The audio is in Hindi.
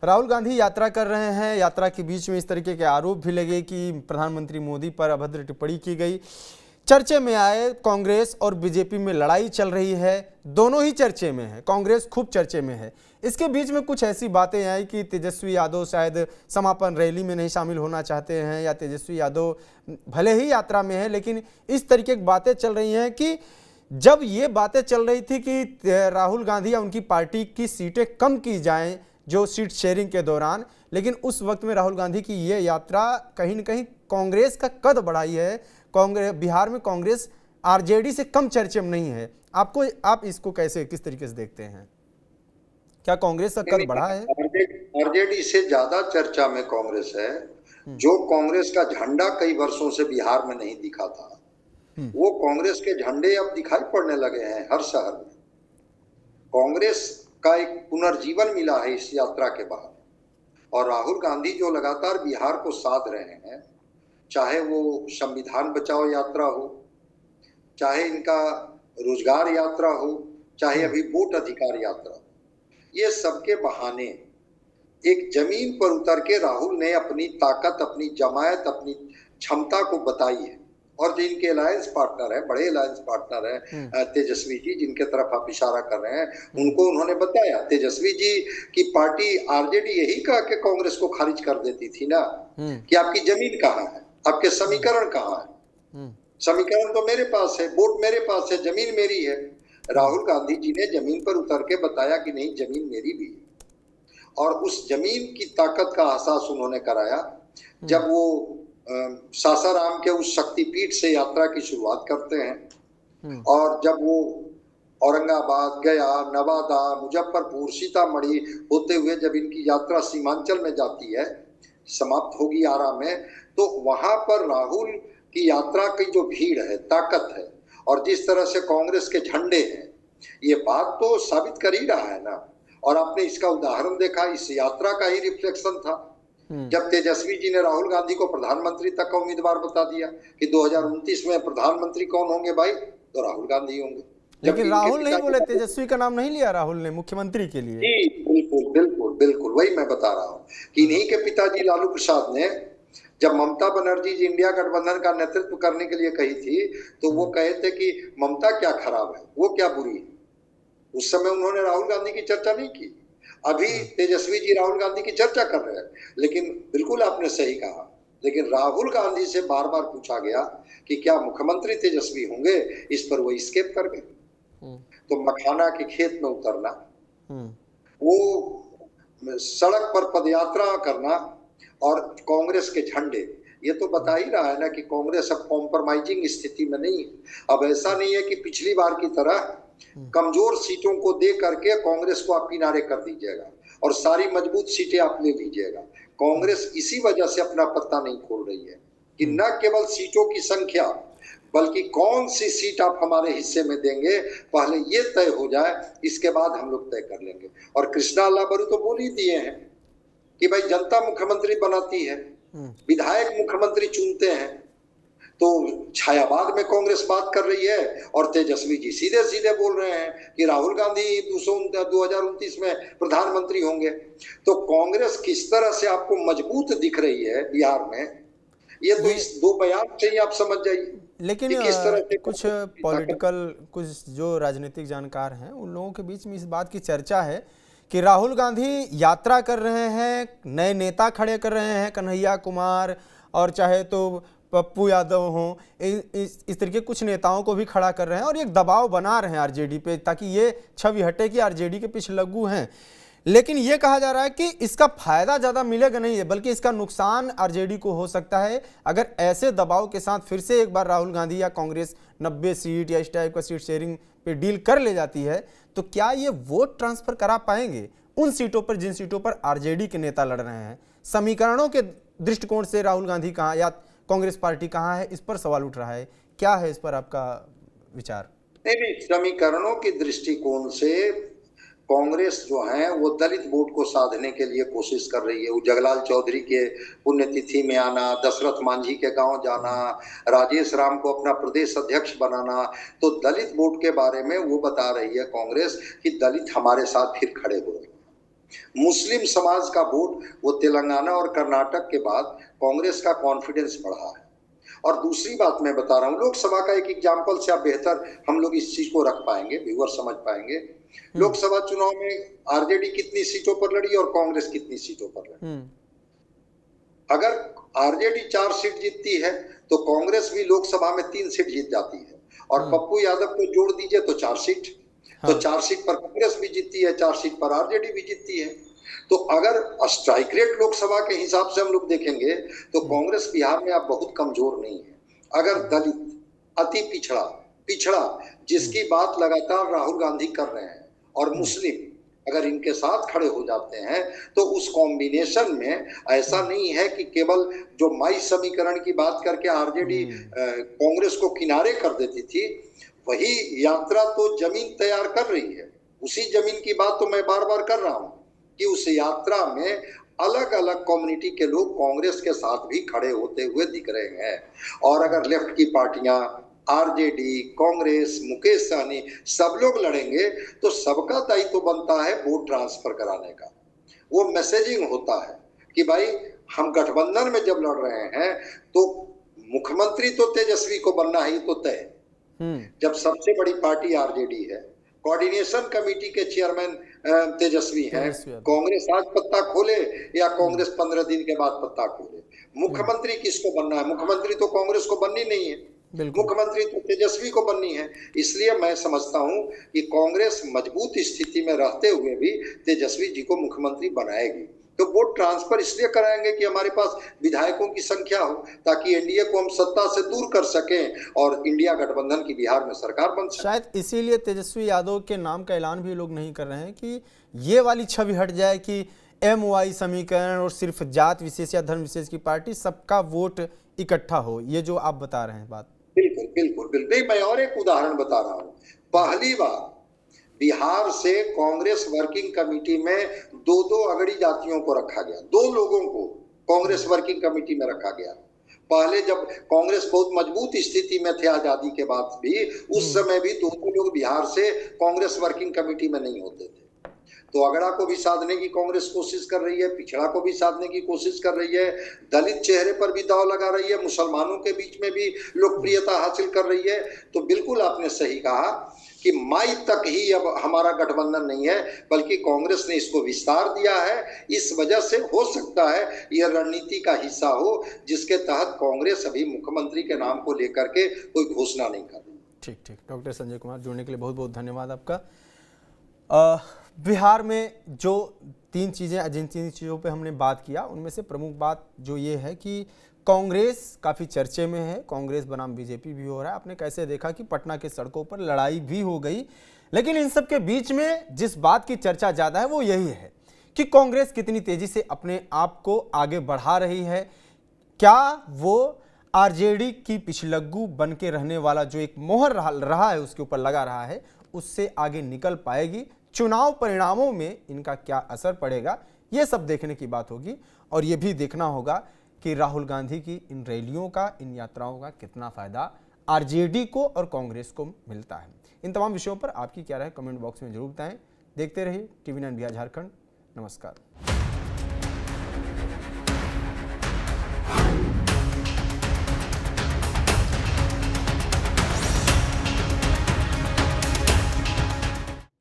राहुल गांधी यात्रा कर रहे हैं। यात्रा के बीच में इस तरीके के आरोप भी लगे कि प्रधानमंत्री मोदी पर अभद्र टिप्पणी की गई। चर्चे में आए कांग्रेस और बीजेपी में लड़ाई चल रही है, दोनों ही चर्चे में है, कांग्रेस खूब चर्चे में है। इसके बीच में कुछ ऐसी बातें आई कि तेजस्वी यादव शायद समापन रैली में नहीं शामिल होना चाहते हैं, या तेजस्वी यादव भले ही यात्रा में है लेकिन इस तरीके की बातें चल रही हैं कि जब ये बातें चल रही थी कि राहुल गांधी या उनकी पार्टी की सीटें कम की जाएं जो सीट शेयरिंग के दौरान, लेकिन उस वक्त में राहुल गांधी की ये यात्रा कहीं न कहीं कांग्रेस का कद बढ़ाई है। कांग्रेस बिहार में कांग्रेस आरजेडी से कम चर्चे में नहीं है। आप इसको कैसे किस तरीके से देखते हैं? क्या कांग्रेस का कद बढ़ा है? आरजेडी से ज्यादा चर्चा में कांग्रेस है। जो कांग्रेस का झंडा कई वर्षों से बिहार में नहीं दिखा था, वो कांग्रेस के झंडे अब दिखाई पड़ने लगे हैं हर शहर में। कांग्रेस का एक पुनर्जीवन मिला है इस यात्रा के बाद। और राहुल गांधी जो लगातार बिहार को साध रहे हैं, चाहे वो संविधान बचाओ यात्रा हो, चाहे इनका रोजगार यात्रा हो, चाहे अभी वोट अधिकार यात्रा हो, ये सबके बहाने एक जमीन पर उतर के राहुल ने अपनी ताकत, अपनी जमायत, अपनी क्षमता को बताई है। और जो इनके अलायंस पार्टनर है, बड़े अलायंस पार्टनर है तेजस्वी जी, जिनके तरफ आप इशारा कर रहे हैं, उनको उन्होंने बताया। तेजस्वी जी की पार्टी आरजेडी यही कहा कि कांग्रेस को खारिज कर देती थी ना कि आपकी जमीन कहाँ है, आपके समीकरण कहाँ है। समीकरण तो मेरे पास है, वोट मेरे पास है, जमीन मेरी है। राहुल गांधी जी ने जमीन पर उतर के बताया कि नहीं, जमीन मेरी भी है। और उस जमीन की ताकत का एहसास उन्होंने कराया जब वो सासाराम के उस शक्तिपीठ से यात्रा की शुरुआत करते हैं। और जब वो औरंगाबाद, गया, नवादा, मुजफ्फरपुर, सीतामढ़ी होते हुए जब इनकी यात्रा सीमांचल में जाती है, समाप्त होगी आरा में, तो वहां पर राहुल की यात्रा की जो भीड़ है, ताकत है, और जिस तरह से कांग्रेस के झंडे हैं, ये बात तो साबित कर ही रहा है ना। और आपने इसका उदाहरण देखा, इस यात्रा का ही रिफ्लेक्शन था जब तेजस्वी जी ने राहुल गांधी को प्रधानमंत्री तक का उम्मीदवार बता दिया कि 2029 में प्रधानमंत्री कौन होंगे भाई, तो राहुल गांधी होंगे। लेकिन राहुल नहीं बोले, तेजस्वी का नाम नहीं लिया राहुल ने मुख्यमंत्री के लिए। जी बिल्कुल बिल्कुल बिल्कुल, वही मैं बता रहा हूँ कि इन्हीं के पिताजी लालू प्रसाद ने जब ममता बनर्जी जी इंडिया गठबंधन का नेतृत्व करने के लिए कही थी, तो वो कहे थे कि ममता क्या खराब है, वो क्या बुरी है। उस समय उन्होंने राहुल गांधी की चर्चा नहीं की। अभी तेजस्वी जी राहुल गांधी की चर्चा कर रहे हैं, लेकिन बिल्कुल आपने सही कहा। लेकिन राहुल गांधी से बार बार पूछा गया कि क्या मुख्यमंत्री तेजस्वी होंगे, इस पर वो स्केप कर गए। तो मखाना के खेत में उतरना, वो सड़क पर पदयात्रा करना और कांग्रेस के झंडे, ये तो बता ही रहा है ना कि कांग्रेस अब कॉम्प्रोमाइजिंग स्थिति में नहीं है। अब ऐसा नहीं है कि पिछली बार की तरह कमजोर सीटों को दे करके कांग्रेस को आप किनारे कर दीजिएगा और सारी मजबूत सीटें आप ले लीजिएगा। कांग्रेस इसी वजह से अपना पत्ता नहीं खोल रही है कि न केवल सीटों की संख्या, बल्कि कौन सी सीट आप हमारे हिस्से में देंगे, पहले ये तय हो जाए, इसके बाद हम लोग तय कर लेंगे। और कृष्णा अल्लाबरू तो बोल ही दिए हैं कि भाई जनता मुख्यमंत्री बनाती है, विधायक मुख्यमंत्री चुनते हैं। तो छायावाद में कांग्रेस बात कर रही है और तेजस्वी जी सीधे सीधे बोल रहे हैं कि राहुल गांधी 2029 में प्रधानमंत्री होंगे। तो कांग्रेस किस तरह से आपको मजबूत दिख रही है बिहार में, ये तो इस दो बयान से ही आप समझ जाइए। लेकिन कुछ पॉलिटिकल, कुछ जो राजनीतिक जानकार हैं, उन लोगों के बीच में इस बात की चर्चा है कि राहुल गांधी यात्रा कर रहे हैं, नए नेता खड़े कर रहे हैं, कन्हैया कुमार और चाहे तो पप्पू यादव हों, इस तरीके कुछ नेताओं को भी खड़ा कर रहे हैं और एक दबाव बना रहे हैं आरजेडी पे, ताकि ये छवि हटे कि आरजेडी के पीछे लग्गू हैं। लेकिन ये कहा जा रहा है कि इसका फायदा ज़्यादा मिलेगा नहीं है, बल्कि इसका नुकसान आरजेडी को हो सकता है अगर ऐसे दबाव के साथ फिर से एक बार राहुल गांधी या कांग्रेस 90 सीट या इस टाइप का सीट शेयरिंग पे डील कर ले जाती है। तो क्या ये वोट ट्रांसफर करा पाएंगे उन सीटों पर जिन सीटों पर आरजेडी के नेता लड़ रहे हैं? समीकरणों के दृष्टिकोण से राहुल गांधी कहाँ या कांग्रेस पार्टी कहाँ है, इस पर सवाल उठ रहा है। क्या है इस पर आपका विचार? नहीं, समीकरणों के दृष्टिकोण से कांग्रेस जो है वो दलित वोट को साधने के लिए कोशिश कर रही है। वो जगलाल चौधरी के पुण्यतिथि में आना, दशरथ मांझी के गांव जाना, राजेश राम को अपना प्रदेश अध्यक्ष बनाना, तो दलित वोट के बारे में वो बता रही है कांग्रेस कि दलित हमारे साथ फिर खड़े हो रहे हैं। मुस्लिम समाज का वोट वो तेलंगाना और कर्नाटक के बाद कांग्रेस का कॉन्फिडेंस बढ़ा है। और दूसरी बात मैं बता रहा हूँ, लोकसभा का एक एग्जाम्पल से आप बेहतर हम लोग इस चीज को रख पाएंगे, व्यूअर समझ पाएंगे। लोकसभा चुनाव में आरजेडी कितनी सीटों पर लड़ी और कांग्रेस कितनी सीटों पर लड़ी। अगर आरजेडी 4 सीट जीतती है तो कांग्रेस भी लोकसभा में 3 सीट जीत जाती है, और पप्पू यादव को जोड़ दीजिए तो 4 सीट। तो 4 सीट पर कांग्रेस भी जीतती है, 4 सीट पर आरजेडी भी जीतती है। तो अगर स्ट्राइक रेट लोकसभा के हिसाब से हम लोग देखेंगे तो कांग्रेस बिहार में अब बहुत कमजोर नहीं है। अगर दलित, अति पिछड़ा जिसकी बात लगातार राहुल गांधी कर रहे हैं, और मुस्लिम अगर इनके साथ खड़े हो जाते हैं तो उस कॉम्बिनेशन में ऐसा नहीं है कि केवल जो माई समीकरण की बात करके आरजेडी कांग्रेस को किनारे कर देती थी, वही यात्रा तो जमीन तैयार कर रही है। उसी जमीन की बात तो मैं बार बार कर रहा हूं कि उस यात्रा में अलग अलग कम्युनिटी के लोग कांग्रेस के साथ भी खड़े होते हुए दिख रहे हैं। और अगर लेफ्ट की पार्टियां, आरजेडी, कांग्रेस, मुकेश सहनी सब लोग लड़ेंगे तो सबका दायित्व तो बनता है वोट ट्रांसफर कराने का। वो मैसेजिंग होता है कि भाई हम गठबंधन में जब लड़ रहे हैं तो मुख्यमंत्री तो तेजस्वी को बनना ही तो तय। जब सबसे बड़ी पार्टी आरजेडी है, कोऑर्डिनेशन कमेटी के चेयरमैन तेजस्वी हैं, कांग्रेस आज पत्ता खोले या कांग्रेस 15 दिन के बाद पत्ता खोले, मुख्यमंत्री किसको बनना है? मुख्यमंत्री तो कांग्रेस को बननी नहीं है, मुख्यमंत्री तो तेजस्वी को बननी है। इसलिए मैं समझता हूं कि कांग्रेस मजबूत स्थिति में रहते हुए भी तेजस्वी जी को मुख्यमंत्री बनाएगी। तो वोट ट्रांसफर इसलिए कराएंगे कि हमारे पास विधायकों की संख्या हो, ताकि एनडीए को हम सत्ता से दूर कर सकें और इंडिया गठबंधन की बिहार में सरकार बन सके। शायद इसीलिए तेजस्वी यादव के नाम का ऐलान भी लोग नहीं कर रहे हैं कि ये वाली छवि हट जाए कि MY समीकरण और सिर्फ जात विशेष या धर्म विशेष की पार्टी, सबका वोट इकट्ठा हो। ये जो आप बता रहे हैं बात, बिल्कुल बिल्कुल बिल्कुल। मैं और एक उदाहरण बता रहा हूँ। पहली बार बिहार से कांग्रेस वर्किंग कमेटी में 2 अगड़ी जातियों को रखा गया, 2 लोगों को कांग्रेस वर्किंग कमेटी में रखा गया। पहले जब कांग्रेस बहुत मजबूत स्थिति में थे आजादी के बाद भी, उस समय भी 2 लोग बिहार से कांग्रेस वर्किंग कमेटी में नहीं होते थे। तो अगड़ा को भी साधने की कांग्रेस कोशिश कर रही है, पिछड़ा को भी साधने की कोशिश कर रही है, दलित चेहरे पर भी दाव लगा रही है, मुसलमानों के बीच में भी लोकप्रियता हासिल कर रही है। तो बिल्कुल आपने सही कहा कि माई तक ही अब हमारा गठबंधन नहीं है, बल्कि कांग्रेस ने इसको विस्तार दिया है। इस वजह से हो सकता है यह रणनीति का हिस्सा हो जिसके तहत कांग्रेस अभी मुख्यमंत्री के नाम को लेकर के कोई घोषणा नहीं कर रही। ठीक ठीक। डॉक्टर संजय कुमार, जुड़ने के लिए बहुत बहुत धन्यवाद आपका। बिहार में जो 3 चीज़ें, जिन 3 चीज़ों पे हमने बात किया, उनमें से प्रमुख बात जो ये है कि कांग्रेस काफ़ी चर्चे में है, कांग्रेस बनाम बीजेपी भी हो रहा है। आपने कैसे देखा कि पटना के सड़कों पर लड़ाई भी हो गई, लेकिन इन सब के बीच में जिस बात की चर्चा ज़्यादा है वो यही है कि कांग्रेस कितनी तेज़ी से अपने आप को आगे बढ़ा रही है। क्या वो आरजेडी की पिछलग्गू बन के रहने वाला जो एक मोहर रहा है, उसके ऊपर लगा रहा है, उससे आगे निकल पाएगी? चुनाव परिणामों में इनका क्या असर पड़ेगा, ये सब देखने की बात होगी। और ये भी देखना होगा कि राहुल गांधी की इन रैलियों का, इन यात्राओं का कितना फ़ायदा आरजेडी को और कांग्रेस को मिलता है। इन तमाम विषयों पर आपकी क्या राय कमेंट बॉक्स में जरूर बताएं। देखते रहिए TV9 बिहार झारखंड। नमस्कार।